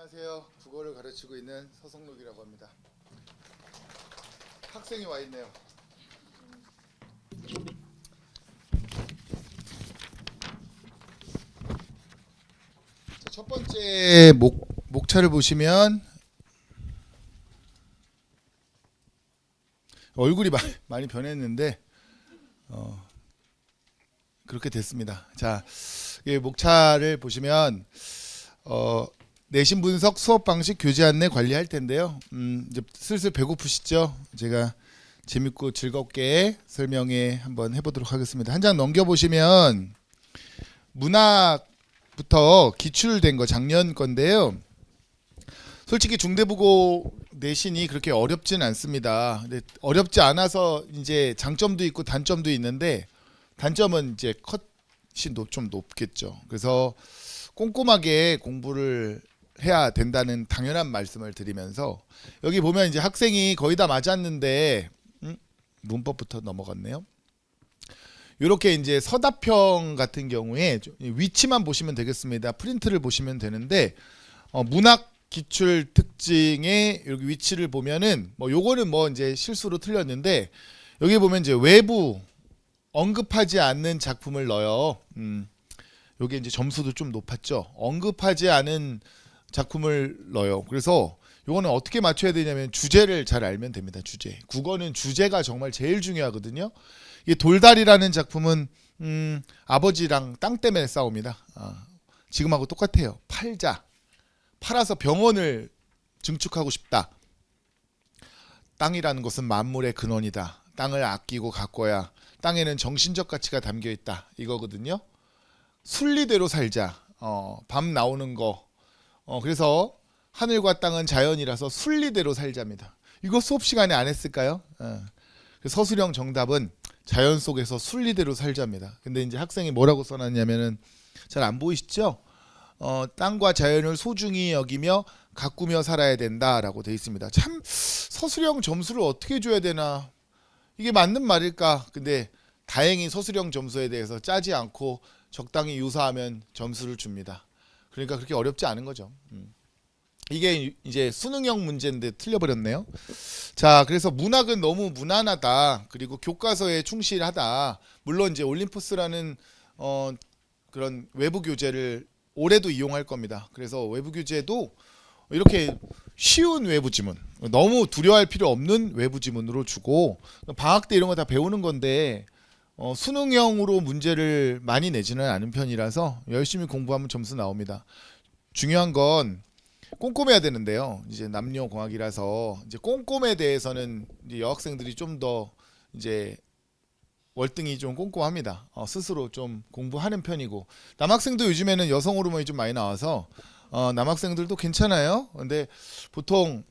안녕하세요. 국어를 가르치고 있는 서성록이라고 합니다. 학생이 와 있네요. 자, 첫 번째 목차를 보시면 얼굴이 많이 변했는데 그렇게 됐습니다. 자, 이 목차를 보시면 내신 분석, 수업 방식, 교재 안내 관리할 텐데요. 이제 슬슬 배고프시죠? 제가 재밌고 즐겁게 설명해 한번 해보도록 하겠습니다. 한 장 넘겨보시면 문학부터 기출된 거 작년 건데요. 솔직히 중대국어 내신이 그렇게 어렵진 않습니다. 근데 어렵지 않아서 이제 장점도 있고 단점도 있는데 단점은 이제 컷이 좀 높겠죠. 그래서 꼼꼼하게 공부를 해야 된다는 당연한 말씀을 드리면서 여기 보면 이제 학생이 거의 다 맞았는데 문법부터 넘어갔네요. 이렇게 이제 서답형 같은 경우에 위치만 보시면 되겠습니다. 프린트를 보시면 되는데 문학 기출 특징의 여기 위치를 보면은 요거는 이제 실수로 틀렸는데 여기 보면 이제 외부 언급하지 않는 작품을 넣어요. 요게 이제 점수도 좀 높았죠. 언급하지 않은 작품을 넣어요. 그래서 요거는 어떻게 맞춰야 되냐면 주제를 잘 알면 됩니다. 주제. 국어는 주제가 정말 제일 중요하거든요. 이 돌다리라는 작품은 아버지랑 땅 때문에 싸웁니다. 지금하고 똑같아요. 팔자. 팔아서 병원을 증축하고 싶다. 땅이라는 것은 만물의 근원이다. 땅을 아끼고 가꿔야 땅에는 정신적 가치가 담겨 있다. 이거거든요. 순리대로 살자. 밤 나오는 거. 그래서 하늘과 땅은 자연이라서 순리대로 살자입니다. 이거 수업 시간에 안 했을까요? 서술형 정답은 자연 속에서 순리대로 살자입니다. 근데 이제 학생이 뭐라고 써놨냐면은 잘 안 보이시죠? 땅과 자연을 소중히 여기며 가꾸며 살아야 된다라고 돼 있습니다. 참 서술형 점수를 어떻게 줘야 되나? 이게 맞는 말일까? 근데 다행히 서술형 점수에 대해서 짜지 않고 적당히 유사하면 점수를 줍니다. 그러니까 그렇게 어렵지 않은 거죠. 이게 이제 수능형 문제인데 틀려버렸네요. 자, 그래서 문학은 너무 무난하다. 그리고 교과서에 충실하다. 물론 이제 올림푸스라는 그런 외부 교재를 올해도 이용할 겁니다. 그래서 외부 교재도 이렇게 쉬운 외부 지문, 너무 두려워할 필요 없는 외부 지문으로 주고 방학 때 이런 거 다 배우는 건데 수능형으로 문제를 많이 내지는 않은 편이라서 열심히 공부하면 점수 나옵니다. 중요한 건 꼼꼼해야 되는데요. 이제 남녀공학이라서 이제 꼼꼼에 대해서는 이제 여학생들이 좀 더 이제 월등히 좀 꼼꼼합니다. 스스로 좀 공부하는 편이고 남학생도 요즘에는 여성 호르몬이 좀 많이 나와서 남학생들도 괜찮아요. 근데 보통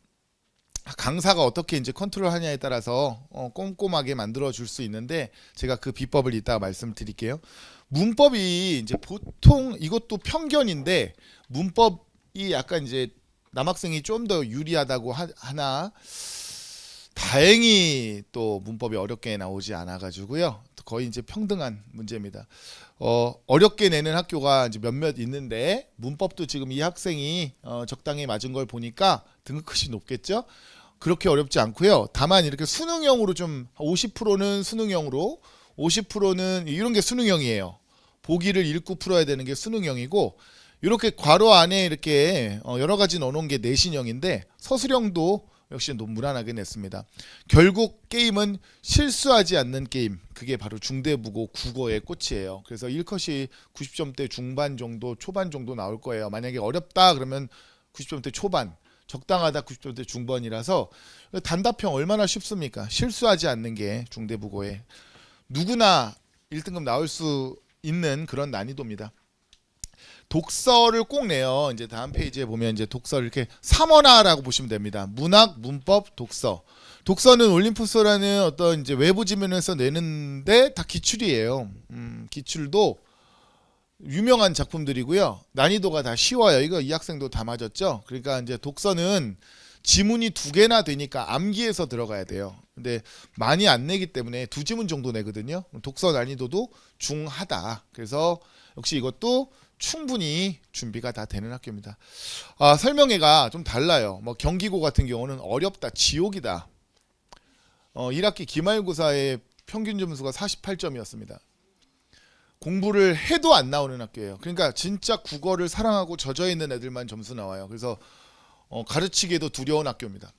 강사가 어떻게 이제 컨트롤하냐에 따라서 꼼꼼하게 만들어 줄 수 있는데 제가 그 비법을 이따가 말씀드릴게요. 문법이 이제 보통 이것도 편견인데 문법이 약간 이제 남학생이 좀 더 유리하다고 하나 다행히 또 문법이 어렵게 나오지 않아 가지고요. 거의 이제 평등한 문제입니다. 어렵게 내는 학교가 이제 몇몇 있는데 문법도 지금 이 학생이 적당히 맞은 걸 보니까 등급컷이 높겠죠. 그렇게 어렵지 않고요. 다만 이렇게 수능형으로 좀 50%는 수능형으로 50%는 이런 게 수능형이에요. 보기를 읽고 풀어야 되는 게 수능형이고 이렇게 괄호 안에 이렇게 여러 가지 넣어놓은 게 내신형인데 서술형도 역시 너무 무난하게 냈습니다. 결국 게임은 실수하지 않는 게임. 그게 바로 중대국어 국어의 꽃이에요. 그래서 1컷이 90점대 중반 정도 초반 정도 나올 거예요. 만약에 어렵다 그러면 90점대 초반, 적당하다 90점대 중반이라서 단답형 얼마나 쉽습니까? 실수하지 않는 게 중대국어에 누구나 1등급 나올 수 있는 그런 난이도입니다. 독서를 꼭 내요. 이제 다음 페이지에 보면 이제 독서를 이렇게 3원화라고 보시면 됩니다. 문학, 문법, 독서. 독서는 올림푸스라는 어떤 이제 외부 지면에서 내는데 다 기출이에요. 기출도 유명한 작품들이고요. 난이도가 다 쉬워요. 이거 이 학생도 다 맞았죠. 그러니까 이제 독서는 지문이 2개나 되니까 암기해서 들어가야 돼요. 근데 많이 안 내기 때문에 2지문 정도 내거든요. 독서 난이도도 중하다. 그래서 역시 이것도 충분히 준비가 다 되는 학교입니다. 설명회가 좀 달라요. 뭐 경기고 같은 경우는 어렵다, 지옥이다. 1학기 기말고사의 평균 점수가 48점이었습니다. 공부를 해도 안 나오는 학교예요. 그러니까 진짜 국어를 사랑하고 젖어 있는 애들만 점수 나와요. 그래서 가르치기에도 두려운 학교입니다.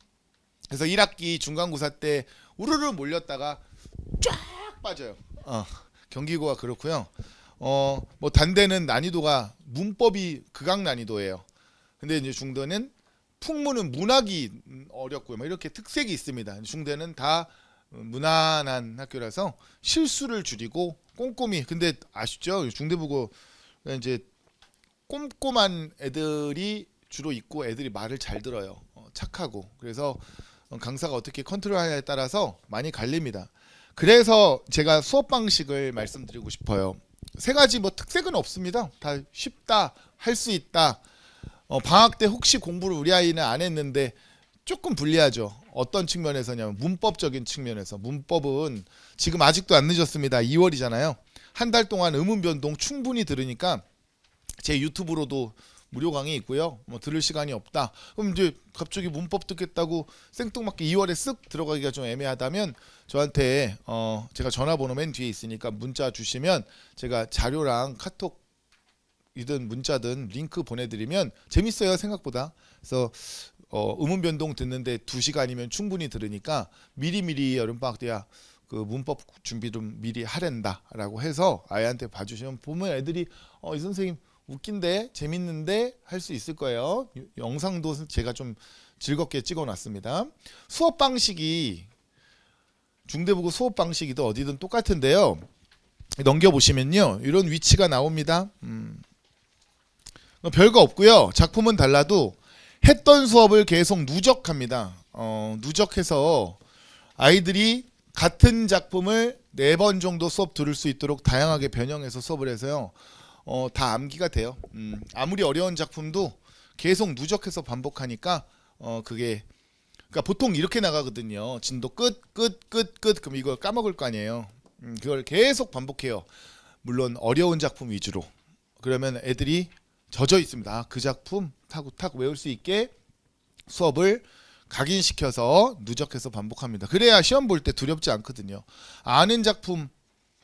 그래서 1학기 중간고사 때 우르르 몰렸다가 쫙 빠져요. 경기고가 그렇고요. 뭐 단대는 난이도가 문법이 극악 난이도예요. 근데 이제 중대는 풍문은 문학이 어렵고요. 뭐 이렇게 특색이 있습니다. 중대는 다 무난한 학교라서 실수를 줄이고 꼼꼼히. 근데 아시죠? 중대보고 이제 꼼꼼한 애들이 주로 있고 애들이 말을 잘 들어요. 착하고. 그래서 강사가 어떻게 컨트롤하냐에 따라서 많이 갈립니다. 그래서 제가 수업 방식을 말씀드리고 싶어요. 세 가지 뭐 특색은 없습니다. 다 쉽다, 할 수 있다. 방학 때 혹시 공부를 우리 아이는 안 했는데 조금 불리하죠. 어떤 측면에서냐면 문법적인 측면에서. 문법은 지금 아직도 안 늦었습니다. 2월이잖아요. 한 달 동안 음운 변동 충분히 들으니까 제 유튜브로도 무료 강의 있고요. 뭐 들을 시간이 없다. 그럼 이제 갑자기 문법 듣겠다고 생뚱맞게 2월에 쓱 들어가기가 좀 애매하다면 저한테 제가 전화번호 맨 뒤에 있으니까 문자 주시면 제가 자료랑 카톡이든 문자든 링크 보내드리면 재밌어요, 생각보다. 그래서 음운 변동 듣는데 2시간이면 충분히 들으니까 미리미리 여름방학 때야 그 문법 준비 좀 미리 하랜다라고 해서 아이한테 봐주시면 보면 애들이 이 선생님 웃긴데 재밌는데 할 수 있을 거예요. 영상도 제가 좀 즐겁게 찍어놨습니다. 수업 방식이 중대보고 수업 방식이든 어디든 똑같은데요. 넘겨보시면요, 이런 위치가 나옵니다. 별거 없고요. 작품은 달라도 했던 수업을 계속 누적합니다. 누적해서 아이들이 같은 작품을 4번 정도 수업 들을 수 있도록 다양하게 변형해서 수업을 해서요. 다 암기가 돼요. 아무리 어려운 작품도 계속 누적해서 반복하니까 그게, 그러니까 보통 이렇게 나가거든요. 진도 끝. 그럼 이걸 까먹을 거 아니에요. 그걸 계속 반복해요. 물론 어려운 작품 위주로. 그러면 애들이 젖어 있습니다. 그 작품 탁 외울 수 있게 수업을 각인시켜서 누적해서 반복합니다. 그래야 시험 볼 때 두렵지 않거든요. 아는 작품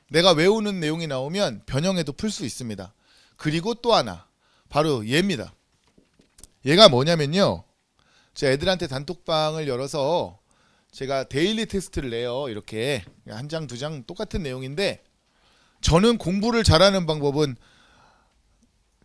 내가 외우는 내용이 나오면 변형해도 풀 수 있습니다. 그리고 또 하나, 바로 얘입니다. 얘가 뭐냐면요, 제가 애들한테 단톡방을 열어서 제가 데일리 테스트를 내요. 이렇게 한 장, 2장 똑같은 내용인데, 저는 공부를 잘하는 방법은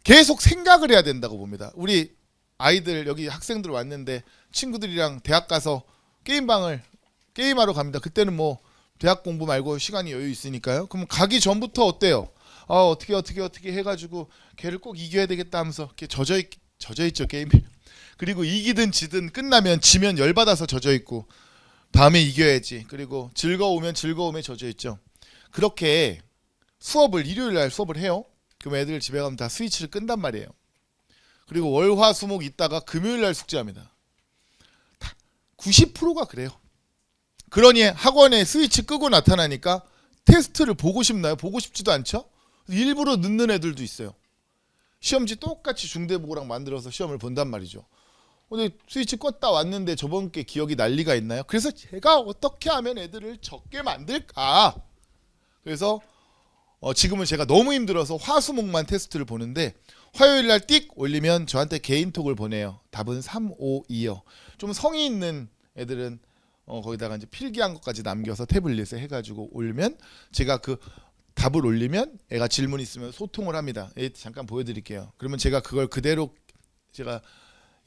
계속 생각을 해야 된다고 봅니다. 우리 아이들, 여기 학생들 왔는데 친구들이랑 대학 가서 게임하러 갑니다. 그때는 뭐 대학 공부 말고 시간이 여유 있으니까요. 그럼 가기 전부터 어때요? 어떻게 해가지고 걔를 꼭 이겨야 되겠다 하면서 이렇게 젖어있죠, 게임이. 그리고 이기든 지든 끝나면, 지면 열받아서 젖어있고, 다음에 이겨야지. 그리고 즐거우면 즐거움에 젖어있죠. 그렇게 일요일날 수업을 해요. 그럼 애들 집에 가면 다 스위치를 끈단 말이에요. 그리고 월, 화, 수, 목 있다가 금요일날 숙제합니다. 90%가 그래요. 그러니 학원에 스위치 끄고 나타나니까 테스트를 보고 싶나요? 보고 싶지도 않죠? 일부러 늦는 애들도 있어요. 시험지 똑같이 중대보고랑 만들어서 시험을 본단 말이죠. 근데 스위치 껐다 왔는데 저번 게 기억이 난리가 있나요? 그래서 제가 어떻게 하면 애들을 적게 만들까? 그래서 지금은 제가 너무 힘들어서 화수목만 테스트를 보는데, 화요일날 띡 올리면 저한테 개인톡을 보내요. 답은 3, 5, 2요. 좀 성의 있는 애들은 거기다가 이제 필기한 것까지 남겨서 태블릿에 해가지고 올리면, 제가 그 답을 올리면 애가 질문 있으면 소통을 합니다. 잠깐 보여드릴게요. 그러면 제가 그걸 그대로, 제가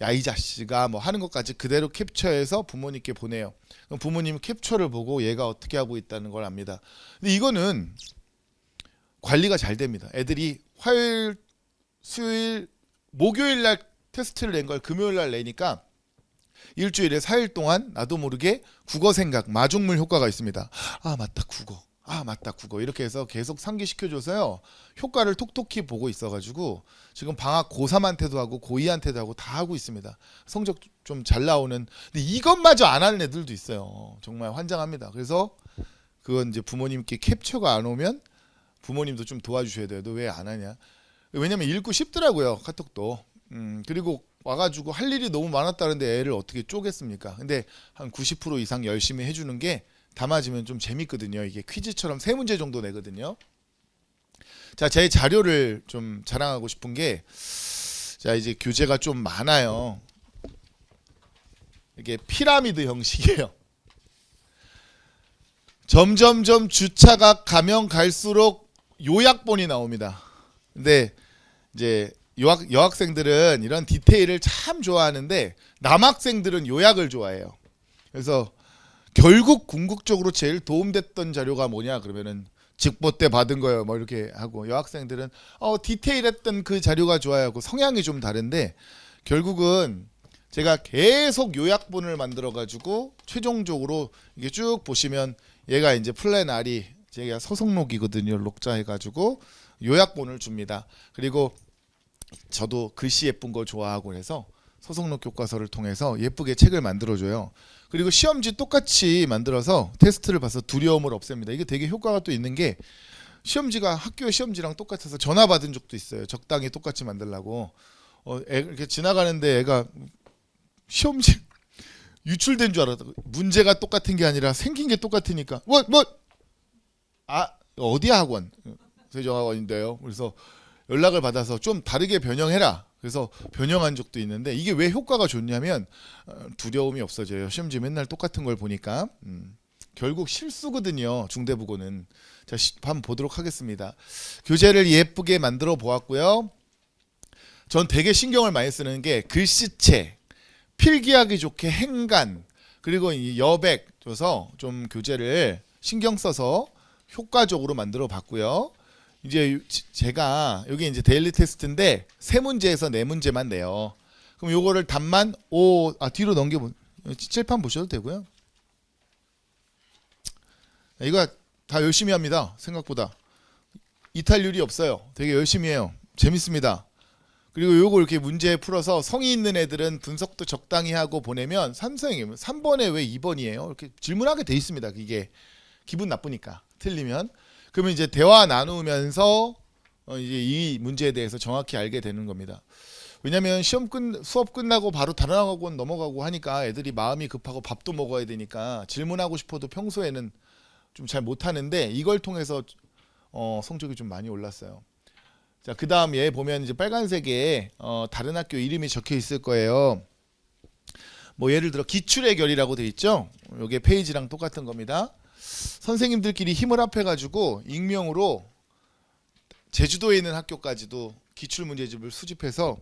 야 이 자식아 뭐 하는 것까지 그대로 캡처해서 부모님께 보내요. 그럼 부모님 캡처를 보고 얘가 어떻게 하고 있다는 걸 압니다. 근데 이거는 관리가 잘 됩니다. 애들이 화요일, 수요일, 목요일날 테스트를 낸 걸 금요일날 내니까 일주일에 4일 동안 나도 모르게 국어 생각, 마중물 효과가 있습니다. 맞다 국어 이렇게 해서 계속 상기시켜줘서요, 효과를 톡톡히 보고 있어가지고 지금 방학 고3한테도 하고 고2한테도 하고 다 하고 있습니다. 성적 좀 잘 나오는. 근데 이것마저 안 하는 애들도 있어요. 정말 환장합니다. 그래서 그건 이제 부모님께 캡처가 안 오면 부모님도 좀 도와주셔야 돼요. 너 왜 안 하냐? 왜냐면 읽고 싶더라고요, 카톡도. 그리고 와가지고 할 일이 너무 많았다는데 애를 어떻게 쪼겠습니까? 근데 한 90% 이상 열심히 해주는 게 다 맞으면 좀 재밌거든요. 이게 퀴즈처럼 세 문제 정도 내거든요. 자, 제 자료를 좀 자랑하고 싶은 게, 자, 이제 교재가 좀 많아요. 이게 피라미드 형식이에요. 점점점 주차가 가면 갈수록 요약본이 나옵니다. 근데 이제 여학생들은 이런 디테일을 참 좋아하는데 남학생들은 요약을 좋아해요. 그래서 결국 궁극적으로 제일 도움됐던 자료가 뭐냐 그러면은 직보 때 받은 거예요. 뭐 이렇게 하고, 여학생들은 디테일했던 그 자료가 좋아요 하고, 성향이 좀 다른데 결국은 제가 계속 요약본을 만들어 가지고 최종적으로 이게 쭉 보시면 얘가 이제 플랜 R이 제가 서성록이거든요. 녹자 해가지고 요약본을 줍니다. 그리고 저도 글씨 예쁜 거 좋아하고 해서 서성록 교과서를 통해서 예쁘게 책을 만들어줘요. 그리고 시험지 똑같이 만들어서 테스트를 봐서 두려움을 없앱니다. 이게 되게 효과가 또 있는 게, 시험지가 학교 시험지랑 똑같아서 전화 받은 적도 있어요. 적당히 똑같이 만들라고. 이렇게 지나가는데 애가 시험지 유출된 줄 알았다. 문제가 똑같은 게 아니라 생긴 게 똑같으니까 어디야 학원? 세종학원인데요. 그래서 연락을 받아서 좀 다르게 변형해라. 그래서 변형한 적도 있는데, 이게 왜 효과가 좋냐면 두려움이 없어져요. 시험지 맨날 똑같은 걸 보니까. 결국 실수거든요. 중대부고는. 자, 한번 보도록 하겠습니다. 교재를 예쁘게 만들어 보았고요. 전 되게 신경을 많이 쓰는 게 글씨체, 필기하기 좋게 행간, 그리고 이 여백 줘서 좀 교재를 신경 써서 효과적으로 만들어 봤고요. 이제 제가 여기 이제 데일리 테스트인데 3문제에서 4문제만 내요. 그럼 요거를 답만 뒤로 칠판 보셔도 되고요. 이거 다 열심히 합니다. 생각보다 이탈률이 없어요. 되게 열심히 해요. 재밌습니다. 그리고 요거 이렇게 문제 풀어서 성의 있는 애들은 분석도 적당히 하고 보내면, 선생님 3번에 왜 2번이에요? 이렇게 질문하게 돼 있습니다. 이게 기분 나쁘니까 틀리면. 그러면 이제 대화 나누면서 이제 이 문제에 대해서 정확히 알게 되는 겁니다. 왜냐면 수업 끝나고 바로 다른 학원 넘어가고 하니까 애들이 마음이 급하고 밥도 먹어야 되니까 질문하고 싶어도 평소에는 좀 잘 못하는데, 이걸 통해서 성적이 좀 많이 올랐어요. 자, 그 다음 얘 보면 이제 빨간색에 다른 학교 이름이 적혀 있을 거예요. 뭐 예를 들어 기출의 결이라고 돼 있죠. 요게 페이지랑 똑같은 겁니다. 선생님들끼리 힘을 합해가지고 익명으로 제주도에 있는 학교까지도 기출 문제집을 수집해서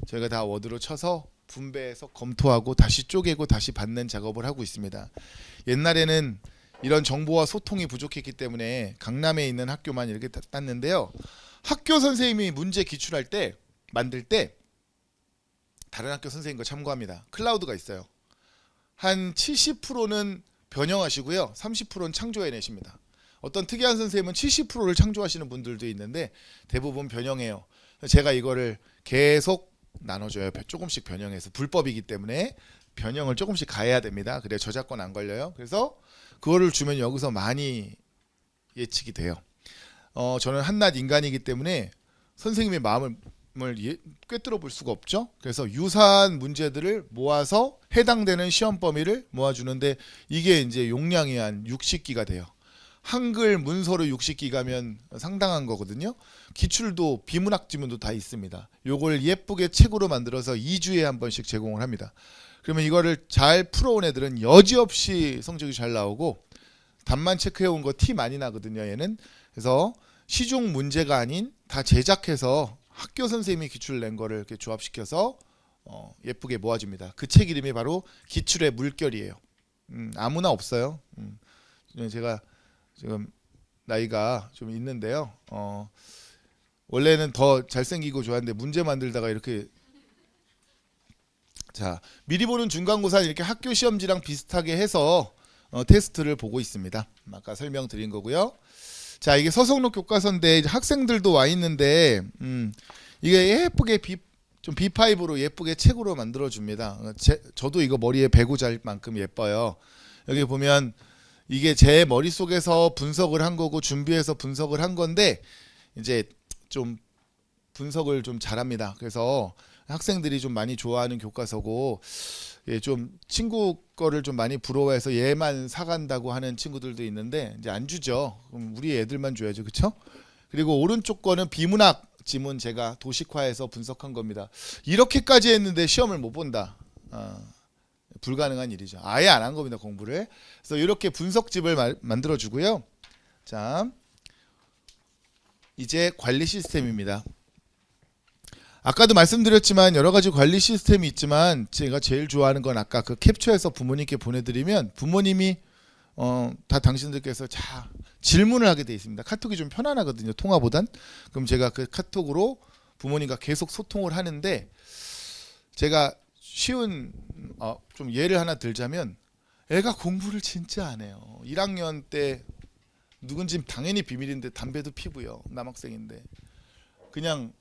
저희가 다 워드로 쳐서 분배해서 검토하고 다시 쪼개고 다시 받는 작업을 하고 있습니다. 옛날에는 이런 정보와 소통이 부족했기 때문에 강남에 있는 학교만 이렇게 땄는데요. 학교 선생님이 문제 기출할 때, 만들 때 다른 학교 선생님 거 참고합니다. 클라우드가 있어요. 한 70%는 변형하시고요. 30%는 창조해내십니다. 어떤 특이한 선생님은 70%를 창조하시는 분들도 있는데 대부분 변형해요. 제가 이거를 계속 나눠줘요. 조금씩 변형해서. 불법이기 때문에 변형을 조금씩 가해야 됩니다. 그래 저작권 안 걸려요. 그래서 그거를 주면 여기서 많이 예측이 돼요. 저는 한낱 인간이기 때문에 선생님의 마음을 꿰뚫어 볼 수가 없죠. 그래서 유사한 문제들을 모아서 해당되는 시험 범위를 모아주는데, 이게 이제 용량이 한 60기가 돼요. 한글 문서로 60기가면 상당한 거거든요. 기출도 비문학 지문도 다 있습니다. 요걸 예쁘게 책으로 만들어서 2주에 한 번씩 제공을 합니다. 그러면 이거를 잘 풀어온 애들은 여지없이 성적이 잘 나오고, 답만 체크해온 거 티 많이 나거든요. 얘는. 그래서 시중 문제가 아닌 다 제작해서 학교 선생님이 기출 낸 거를 이렇게 조합시켜서 예쁘게 모아줍니다. 그 책 이름이 바로 기출의 물결이에요. 아무나 없어요. 제가 지금 나이가 좀 있는데요. 원래는 더 잘생기고 좋았는데 문제 만들다가 이렇게, 자, 미리 보는 중간고사는 이렇게 학교 시험지랑 비슷하게 해서 테스트를 보고 있습니다. 아까 설명드린 거고요. 자, 이게 서성록 교과서인데 이제 학생들도 와 있는데 이게 예쁘게 B5로 예쁘게 책으로 만들어 줍니다. 저도 이거 머리에 배고 잘 만큼 예뻐요. 여기 보면 이게 제 머릿속에서 분석을 한 거고 준비해서 분석을 한 건데, 이제 좀 분석을 좀 잘합니다. 그래서 학생들이 좀 많이 좋아하는 교과서고, 예, 좀 친구 거를 좀 많이 부러워해서 얘만 사간다고 하는 친구들도 있는데 이제 안 주죠. 그럼 우리 애들만 줘야죠, 그렇죠? 그리고 오른쪽 거는 비문학 지문 제가 도식화해서 분석한 겁니다. 이렇게까지 했는데 시험을 못 본다. 불가능한 일이죠. 아예 안 한 겁니다, 공부를. 그래서 이렇게 분석집을 만들어 주고요. 자, 이제 관리 시스템입니다. 아까도 말씀드렸지만 여러 가지 관리 시스템이 있지만 제가 제일 좋아하는 건 아까 그 캡처해서 부모님께 보내드리면 부모님이 다 당신들께서 자 질문을 하게 돼 있습니다. 카톡이 좀 편안하거든요, 통화보단. 그럼 제가 그 카톡으로 부모님과 계속 소통을 하는데, 제가 쉬운 좀 예를 하나 들자면, 애가 공부를 진짜 안 해요. 1학년 때 누군지 당연히 비밀인데 담배도 피고요, 남학생인데 그냥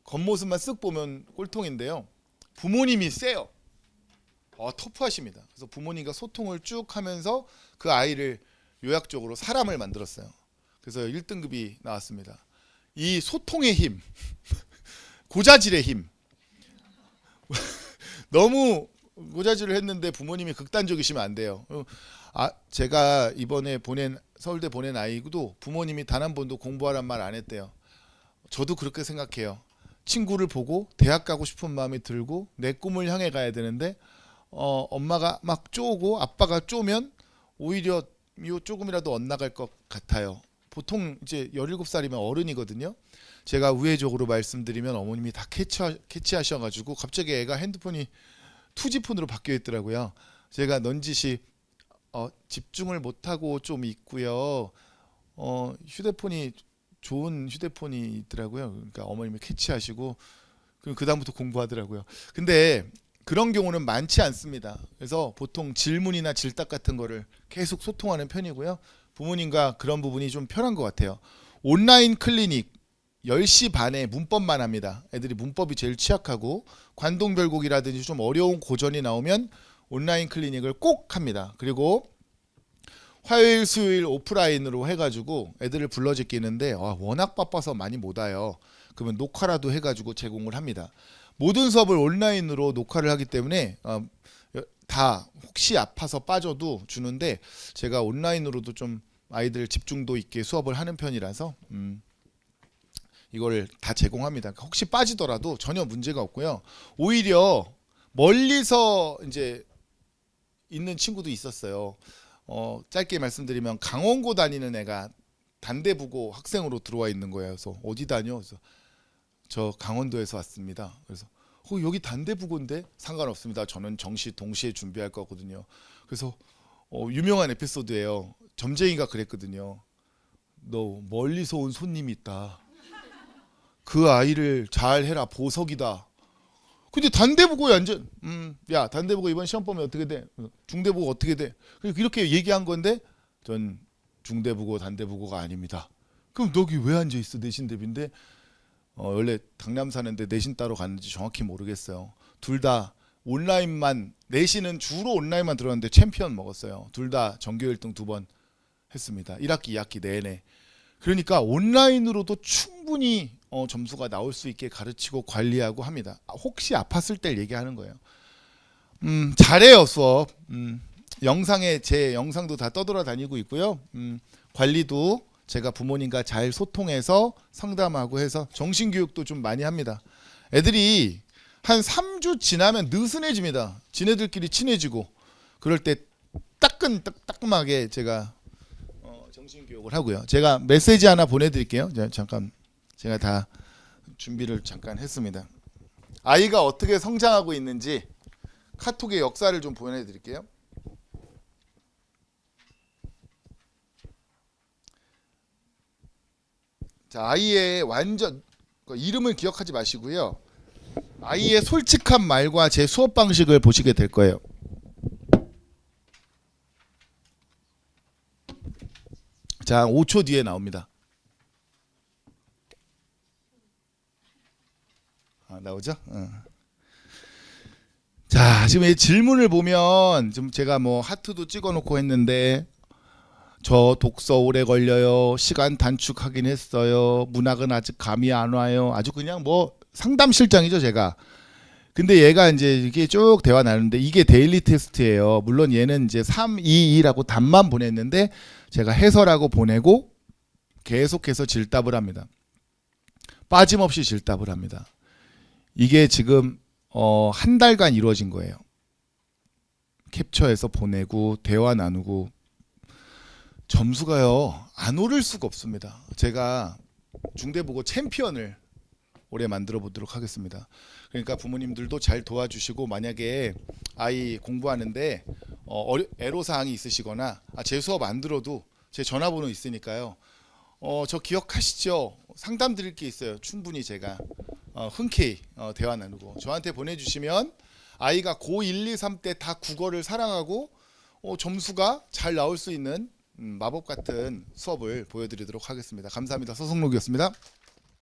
겉모습만 쓱 보면 꼴통인데요, 부모님이 세요. 터프하십니다. 그래서 부모님과 소통을 쭉 하면서 그 아이를 요약적으로 사람을 만들었어요. 그래서 1등급이 나왔습니다. 이 소통의 힘, 고자질의 힘. 너무 고자질을 했는데 부모님이 극단적이시면 안 돼요. 제가 이번에 서울대 보낸 아이도 부모님이 단 한 번도 공부하란 말 안 했대요. 저도 그렇게 생각해요. 친구를 보고 대학 가고 싶은 마음이 들고 내 꿈을 향해 가야 되는데 엄마가 막 쪼고 아빠가 쪼면 오히려 조금이라도 엇나갈 것 같아요. 보통 이제 17살이면 어른이거든요. 제가 우회적으로 말씀드리면 어머님이 다 캐치하셔가지고 갑자기 애가 핸드폰이 투지폰으로 바뀌어 있더라고요. 제가 넌지시 집중을 못하고 좀 있고요. 휴대폰이 좋은 휴대폰이 있더라고요. 그러니까 어머님이 캐치하시고 그 다음부터 공부하더라고요. 근데 그런 경우는 많지 않습니다. 그래서 보통 질문이나 질답 같은 거를 계속 소통하는 편이고요. 부모님과 그런 부분이 좀 편한 것 같아요. 온라인 클리닉 10시 반에 문법만 합니다. 애들이 문법이 제일 취약하고 관동별곡이라든지 좀 어려운 고전이 나오면 온라인 클리닉을 꼭 합니다. 그리고 화요일 수요일 오프라인으로 해가지고 애들을 불러 제끼는데 워낙 바빠서 많이 못 와요. 그러면 녹화라도 해가지고 제공을 합니다. 모든 수업을 온라인으로 녹화를 하기 때문에 다 혹시 아파서 빠져도 주는데, 제가 온라인으로도 좀 아이들 집중도 있게 수업을 하는 편이라서 이걸 다 제공합니다. 혹시 빠지더라도 전혀 문제가 없고요. 오히려 멀리서 이제 있는 친구도 있었어요. 짧게 말씀드리면 강원고 다니는 애가 단대부고 학생으로 들어와 있는 거예요. 그래서 어디 다녀? 그래서 저 강원도에서 왔습니다. 그래서 여기 단대부고인데 상관없습니다. 저는 정시 동시에 준비할 거거든요. 그래서 유명한 에피소드예요. 점쟁이가 그랬거든요. 너 멀리서 온 손님이 있다. 그 아이를 잘 해라. 보석이다. 근데 단대부고에 앉아. 야, 단대부고 이번 시험 보면 어떻게 돼? 중대부고 어떻게 돼? 이렇게 얘기한 건데, 전 중대부고 단대부고가 아닙니다. 그럼 너 여기 왜 앉아 있어? 내신 대비인데. 원래 강남 사는데 내신 따로 갔는지 정확히 모르겠어요. 둘 다 온라인만, 내신은 주로 온라인만 들었는데 챔피언 먹었어요. 둘 다 전교 1등 2번 했습니다. 1학기 2학기 내내. 그러니까 온라인으로도 충분히 점수가 나올 수 있게 가르치고 관리하고 합니다. 혹시 아팠을 때 얘기하는 거예요. 잘해요, 수업. 영상에 제 영상도 다 떠돌아다니고 있고요. 관리도 제가 부모님과 잘 소통해서 상담하고 해서 정신교육도 좀 많이 합니다. 애들이 한 3주 지나면 느슨해집니다. 지네들끼리 친해지고 그럴 때 따끔하게 제가 정신교육을 하고요. 제가 메시지 하나 보내드릴게요. 잠깐 제가 다 준비를 잠깐 했습니다. 아이가 어떻게 성장하고 있는지 카톡의 역사를 좀 보내드릴게요. 자, 아이의 완전 이름을 기억하지 마시고요. 아이의 솔직한 말과 제 수업 방식을 보시게 될 거예요. 자, 5초 뒤에 나옵니다. 나오죠? 자, 지금 이 질문을 보면 좀 제가 뭐 하트도 찍어놓고 했는데 저 독서 오래 걸려요. 시간 단축하긴 했어요. 문학은 아직 감이 안 와요. 아주 그냥 뭐 상담 실장이죠, 제가. 근데 얘가 이제 이렇게 쭉 대화 나누는데 이게 데일리 테스트예요. 물론 얘는 이제 322라고 답만 보냈는데 제가 해설하고 보내고 계속해서 질답을 합니다. 빠짐없이 질답을 합니다. 이게 지금 한 달간 이루어진 거예요. 캡처해서 보내고 대화 나누고 점수가요 안 오를 수가 없습니다. 제가 중대보고 챔피언을 올해 만들어 보도록 하겠습니다. 그러니까 부모님들도 잘 도와주시고 만약에 아이 공부하는데 애로사항이 있으시거나 제 수업 안 들어도 제 전화번호 있으니까요. 저 기억하시죠? 상담 드릴 게 있어요. 충분히 제가 흔쾌히 대화 나누고 저한테 보내주시면 아이가 고 1, 2, 3 때 다 국어를 사랑하고 점수가 잘 나올 수 있는 마법 같은 수업을 보여드리도록 하겠습니다. 감사합니다. 서성록이었습니다.